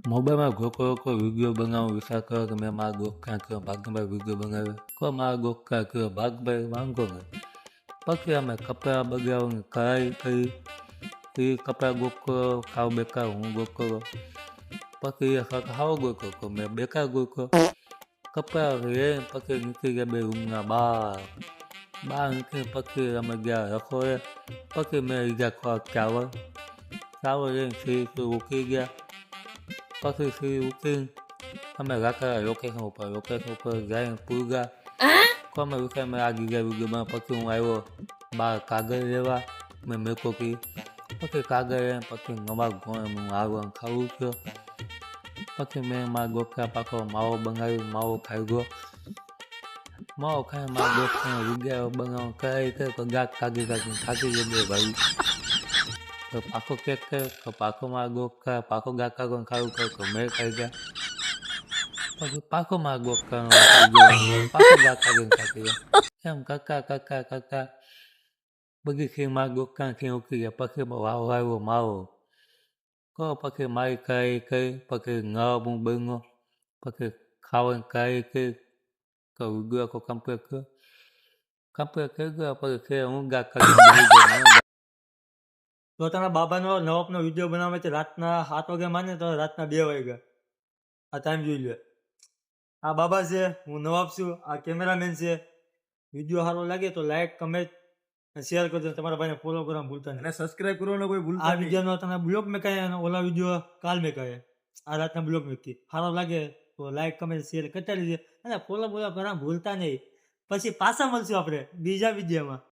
મોબાઈલમાં ગોકો વિડીયો બનાવો વિચાર કરો કે મેં મારા ગોખા કર્યો ભાગભાઈ વિડીયો બનાવ્યો કો મારા ગોખા કર્યો ભાગભાઈ વાંગો ને પછી અમે કપડાં બગાવવાની કરાઈ કરી એ કપડાં ગોખો ખાવ બેકાર હું ગોખો પછી એ હાવ ગોખો તો મેં બેકાર ગોખો કપડાં રે પછી નીકળી ગયા બે રૂમના બહાર નીકળી પછી અમે ગયા રખોડે પછી મેં લીધા ખોરાક ચાવલ લઈને સીરી ઉકી ગયા પછી સીરી ઉકીને અમે રાખેલા લોકેશન ઉપર જઈને પૂરગા અમે વિચાર મેં આગી ગયા વિડીયોમાં પછી હું આવ્યો બહાર કાગળ લેવા મેં મેકો કી પછી કાગળ લઈને પછી નવા ગોળ હું આવવાનું ખાવું થયો પછી મેં મારા ગોખા પાકો માવો બનાવ્યો માવો ખાઈ ગયો માવો ખાઈ મારા ગોખા વિડીયો બનાવો કરાવી તો ગાક થાકી ગયો બે ભાઈ તો પાકો કેક કર્યો તો પાકો મારા ગોખા પાકો ગાક કાગળ ખાવું કર્યો તો મેં ખાઈ ગયા પછી પાકો મારા ગોખા પાકો ગાક કાગળ ખાતી ગયા એમ કાકા બધી ખીર મારા ગોખા ખીર ઉકી ગયા પછી વાવો આવ્યો માવો કહો પછી મારી કરી પછી નવા હું બન્યો પછી ખાવાની કરી તો વિડીયો આખો કમ્પ્લીટ થઈ ગયો પછી ખીર હું ગાક કાગળ તો તારા બાબાનો નવાબનો વિડીયો બનાવે છે રાતના 7 વાગે માને તો રાતના 2 વાગ્યા આ ટાઈમ જોઈ લે આ બાબા છે હું નવાબ છું આ કેમેરામેન છે વિડીયો સારો લાગે તો લાઈક કમેન્ટ શેર કરજો તમારા ભાઈને ફોલો કરવાનું ભૂલતા નહીં અને સબસ્ક્રાઇબ કરવાનો કોઈ ભૂલતા આ વિડીયોનો તમે બ્લોગ મેં કહે અને ઓલા વિડીયો કાલ મેં કહે આ રાતના બ્લોગ મેં સારો લાગે તો લાઈક કમેન્ટ શેર કરતા લેજે અને ફોલો કરવાનું ભૂલતા નહીં પછી પાછા મળશું આપણે બીજા વિડીયોમાં